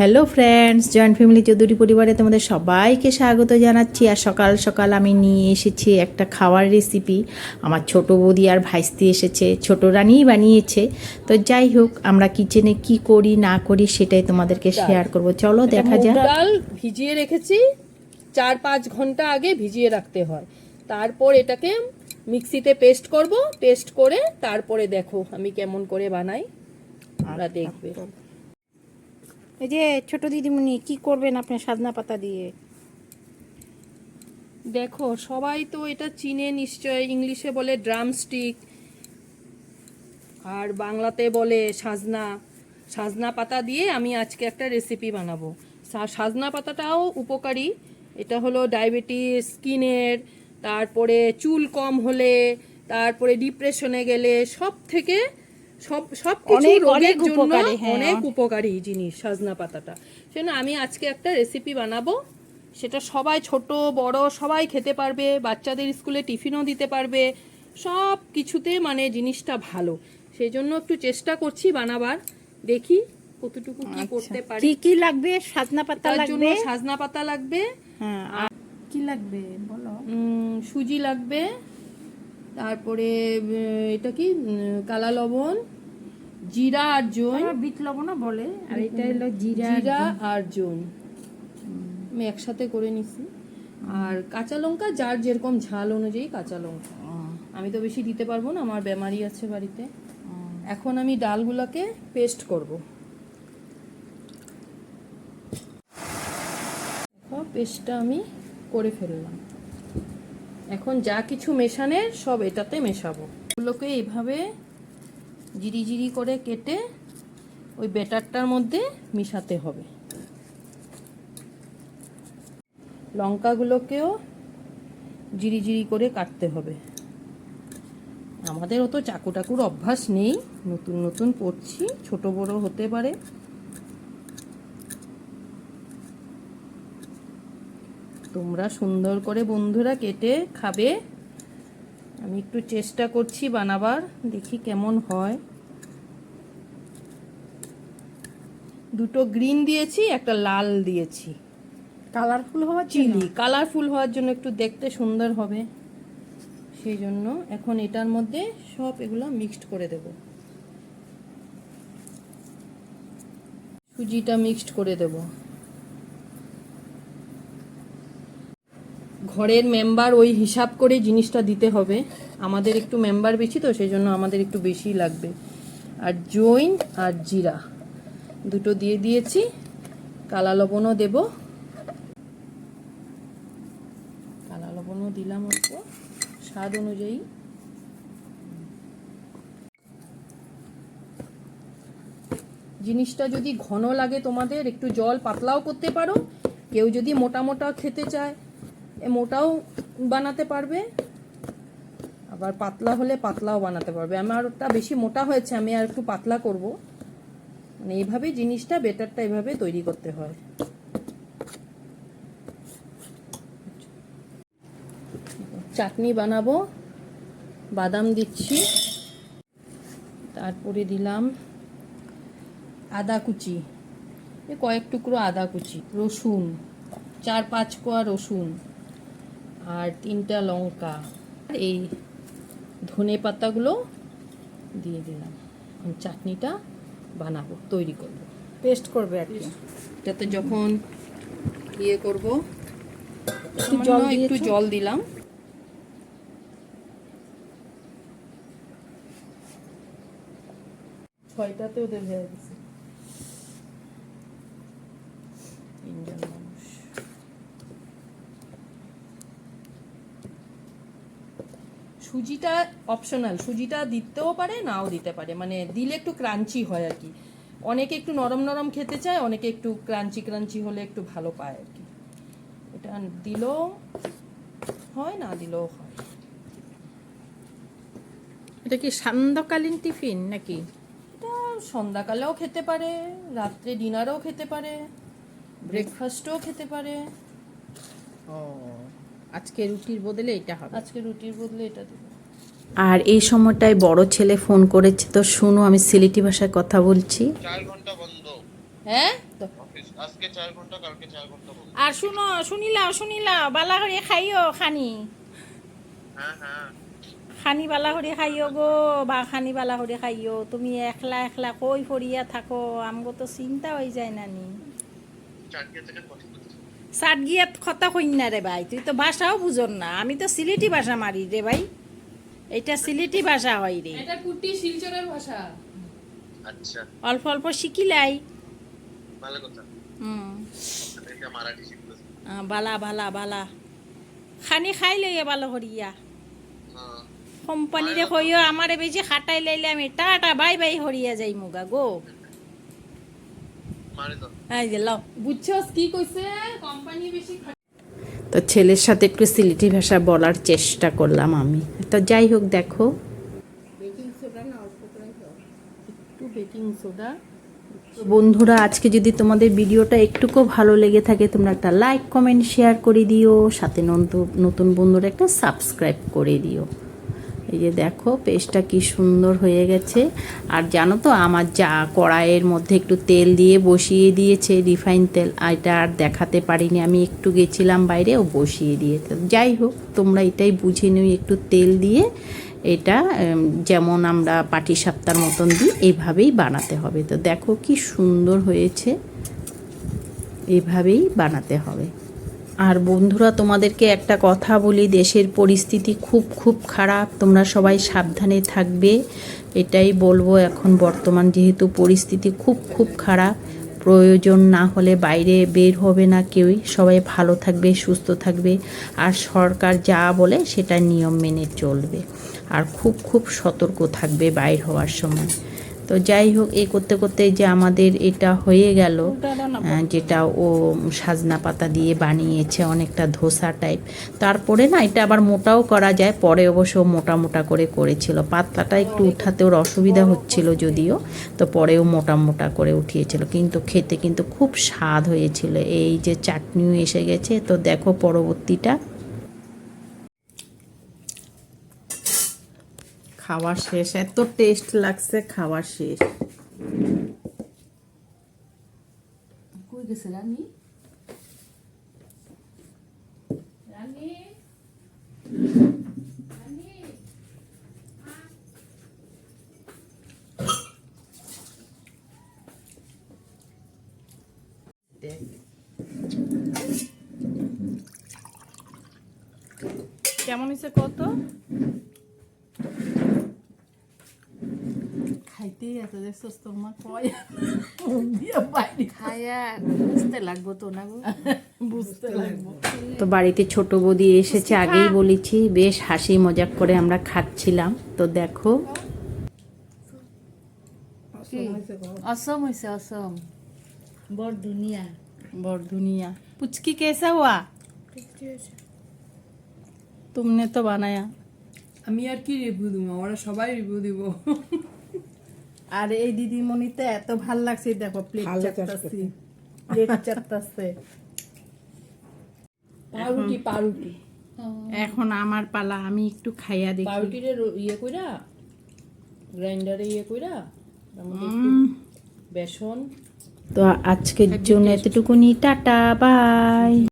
Hello friends, joint family Chowdhury পরিবারে তোমাদের সবাইকে স্বাগত জানাচ্ছি। আর সকাল সকাল আমি নিয়ে এসেছি একটা খাওয়ার রেসিপি। আমার ছোট বৌদি আর ভাইস্তি এসেছে, ছোট রানিই বানিয়েছে। তো যাই হোক, আমরা কিচেনে কি করি না করি সেটাই তোমাদেরকে শেয়ার করব। চলো দেখা যাক। ডাল ভিজিয়ে রেখেছি, 4-5 ঘন্টা আগে ভিজিয়ে রাখতে হয়। তারপর এটাকে মিক্সিতে পেস্ট করব, পেস্ট করে তারপরে দেখো আমি কেমন করে বানাই, আমরা দেখবে। এই যে ছোট দিদিমণি, কি করবেন আপনি সাজনা পাতা দিয়ে? দেখো সবাই তো এটা চিনে নিশ্চয়, ইংলিশে বলে ড্রামস্টিক আর বাংলাতে বলে সাজনা। সাজনা পাতা দিয়ে আমি আজকে একটা রেসিপি বানাবো। সাজনা পাতাটাও উপকারী, এটা হলো ডায়াবেটিস, স্কিনের, তারপরে চুল কম হলে, তারপরে ডিপ্রেশনে গেলে সব থেকে সব কিছু রোগের জন্য অনেক উপকারী জিনিস সাজনা পাতাটা। সেজন্য আমি আজকে একটা রেসিপি বানাবো, সেটা সবাই ছোট বড় সবাই খেতে পারবে, বাচ্চাদের স্কুলে টিফিনও দিতে পারবে, সব কিছুতে মানে জিনিসটা ভালো। সেই জন্য একটু চেষ্টা করছি বানাবার, দেখি কতটুকু কি করতে পারি। কি কি লাগবে? সাজনা পাতা লাগবে, সাজনা পাতা লাগবে, হ্যাঁ, আর কি লাগবে বলো? সুজি লাগবে, তারপরে এটা কি কালা লবণ, জিরা আর জৈন, বিট লবণও বলে, আর এটা হলো জিরা আর জৈন আমি একসাথে করে নিছি। আর কাঁচা লঙ্কা, যার যেরকম ঝাল অনুযায়ী কাঁচা লঙ্কা। আমি তো বেশি দিতে পারবো না, আমার বেমারি আছে বাড়িতে। এখন আমি ডালগুলোকে পেস্ট করব। দেখো পেস্টটা আমি করে ফেললাম। এখন যা কিছু মেশানের সব এটাতে মেশাবো। এগুলোকে এইভাবে জিরি জিরি করে কেটে ওই ব্যাটারটার মধ্যে মিশাতে হবে। লঙ্কাগুলোকেও জিরি জিরি করে কাটতে হবে। আমাদের অত চাকু টাকুর অভ্যাস নেই, নতুন নতুন পড়ছি, ছোট বড় হতে পারে। তোমরা সুন্দর করে বন্ধুরা কেটে খাবে। আমি একটু চেষ্টা করছি বানাবার, দেখি কেমন হয়। দুটো গ্রিন দিয়েছি, একটা লাল দিয়েছি, কালারফুল হওয়ার চিলি কালারফুল হওয়ার জন্য, একটু দেখতে সুন্দর হবে সেই জন্য। এখন এটার মধ্যে সব এগুলো মিক্সড করে দেব। সুজিটা মিক্সড করে দেব। ঘরের মেম্বার ওই হিসাব করে জিনিসটা দিতে হবে। আমাদের একটু মেম্বার বেশি তো সেই জন্য আমাদের একটু বেশি লাগবে। আর জৈন আর জিরা দুটো দিয়ে দিয়েছি, কালা লবণও দেব, কালা লবণও দিলাম অল্প স্বাদ অনুযায়ী। জিনিসটা যদি ঘন লাগে তোমাদের, একটু জল পাতলাও করতে পারো। কেউ যদি মোটা মোটা খেতে চায় মোটাও বানাতে পারবে, আবার পাতলা হলে পাতলাও বানাতে পারবে। আমারটা বেশি মোটা হয়েছে, আমি আর একটু পাতলা করব। মানে এইভাবে জিনিসটা বেটারটা এভাবে তৈরি করতে হয়। চাটনি বানাবো, বাদাম দিচ্ছি, তারপরে দিলাম আদা কুচি, কয়েক টুকরো আদা কুচি, রসুন 4-5 কোয়া রসুন, আর 3টা লঙ্কা, এই ধনে পাতাগুলো দিয়ে দিলাম। চাটনিটা বানাবো, তৈরি করব, পেস্ট করবে আর কি। এটাতে যখন ইয়ে করব একটু জল দিলাম। ছয়টাতে ওদের হয়ে গেছে, 3 জন মানুষ। সুজিটা অপশনাল, সুজিটা দিতেও পারে নাও দিতে পারে, মানে দিলে একটু ক্রাঞ্চি হয় আর কি। অনেকে একটু নরম নরম খেতে চায়, অনেকে একটু ক্রাঞ্চি ক্রাঞ্চি হলে একটু ভালো পায় আর কি। এটা দিলেও হয়, না দিলেও হয়। এটা কি সান্ধ্যকালীন টিফিন নাকি? এটা সন্ধ্যাকালেও খেতে পারে, রাত্রে ডিনারেও খেতে পারে, ব্রেকফাস্টও খেতে পারে। ও, আজকে রুটির বদলে এটা হবে। আজকে রুটির বদলে এটা দেব। আর এই সময়টায় বড় ছেলে ফোন করেছে, তো শুনো আমি সিলেটি ভাষায় কথা বলছি। 4 ঘন্টা বন্ধ। হ্যাঁ আজকে 4 ঘন্টা কালকে 4 ঘন্টা বলছে। আর শুনিলাও বালা করে খাইও খানি হ্যাঁ হ্যাঁ খানি বালা করে খাইও গো, বা খানি বালা করে খাইও। তুমি একলা একলা কই ফরিয়া থাকো, আমগো তো চিন্তা হয়ে যায় নানি। চাটকে থেকে কথা বলছি। সাত গিয়াত কথা কইন না রে ভাই, তুই তো ভাষাও বুঝন না। আমি তো সিলেটি ভাষা মারি রে ভাই, এটা সিলেটি ভাষা হয় রে। এটা কুটি শিলচরের ভাষা। আচ্ছা অল্প অল্প শিখিলাই। ভালো কথা। হুম এটা মারাঠি শিখতেছি। বালা বালা বালা খানি খাই লইয়া ভালো করিয়া। হ্যাঁ কোম্পানিরে কইও আমারে বেশি খাটাই লাইলে আমি টাটা বাই বাই হরিয়া যাই মুগা গো। মারে তো। এই যে লও। বুঝছস কি কইছে? কোম্পানি বেশি তো ছেলের সাথে একটু সিলেটি ভাষা বলার চেষ্টা করলাম আমি। তো যাই হোক, দেখো বেকিং সোডা না অল্প করে দাও, একটু বেকিং সোডা। বন্ধুরা, আজকে যদি তোমাদের ভিডিওটা একটুকু ভালো লেগে থাকে, তোমরা একটা লাইক কমেন্ট শেয়ার করে দিও, সাথে নতুন বন্ধুরা একটা সাবস্ক্রাইব করে দিও। এই যে দেখো পেস্টটা কি সুন্দর হয়ে গেছে। আর জানো তো আমার যা কড়াইয়ের মধ্যে একটু তেল দিয়ে বসিয়ে দিয়েছে, রিফাইন তেল। এটা আর দেখাতে পারিনি, আমি একটু গেছিলাম বাইরে, ও বসিয়ে দিয়েছে। যাই হোক, তোমরা এটাই বুঝে নিও, একটু তেল দিয়ে এটা যেমন আমরা পাটিসাপটার মতন দিই এইভাবেই বানাতে হবে। তো দেখো কি সুন্দর হয়েছে, এইভাবেই বানাতে হবে। আর বন্ধুরা, তোমাদেরকে একটা কথা বলি, দেশের পরিস্থিতি খুব খুব খারাপ, তোমরা সবাই সাবধানে থাকবে, এটাই বলবো। এখন বর্তমান যেহেতু পরিস্থিতি খুব খুব খারাপ, প্রয়োজন না হলে বাইরে বের হবে না কেউই, সবাই ভালো থাকবে, সুস্থ থাকবে, আর সরকার যা বলে সেটা নিয়ম মেনে চলবে, আর খুব খুব সতর্ক থাকবে বাইর হওয়ার সময়। তো যাই হোক, এই করতে করতে যে আমাদের এটা হয়ে গেল, যেটা ও সাজনা পাতা দিয়ে বানিয়েছে, অনেকটা ধোসা টাইপ। তারপরে না এটা আবার মোটাও করা যায়, পরে অবশ্য মোটা মোটা করে করেছিল। পাতলাটা একটু উঠাতে ওর অসুবিধা হচ্ছিল যদিও, তো পরেও মোটা মোটা করে উঠিয়েছিল, কিন্তু খেতে কিন্তু খুব স্বাদ হয়েছিল। এই যে চাটনিও এসে গেছে, তো দেখো পরবর্তীটা। খাওয়া শেষ, এত টেস্ট লাগছে, খাওয়া শেষ। কই গেছে রানী? রানী রানী দেখ কেমন হয়েছে কত? খাইতেই আছে, দেখছস তোর মা কয় দিয়া বাইরে খায়া বুঝতে লাগবো তো না গো, বুঝতে লাগবো। তো বাড়িতে ছোট বৌদি এসেছে, আগেই বলেছি, বেশ হাসি মজাক করে আমরা খাচ্ছিলাম। তো দেখো কি অসম হয়েছে, অসম বড় দুনিয়া। बरधुनिया पुचकी कैसा हुआ? तुमने तो बनाया। আমি আর কি রিভিউ দিব, ওরা সবাই রিভিউ দিব। আর এই দিদিমণিতে এত ভাল লাগছে, দেখো প্লেট চাটতাছি, প্লেট চাটতাছে। পাউরুটি পাউরুটি এখন আমার পালা, আমি একটু খাইয়া দেখি। পাউরুটিরে ইয়ে কইরা গ্রাইন্ডারে ইয়ে কইরা তার মধ্যে একটু বেসন। তো আজকের জন্য এতটুকুনি, টাটা বাই।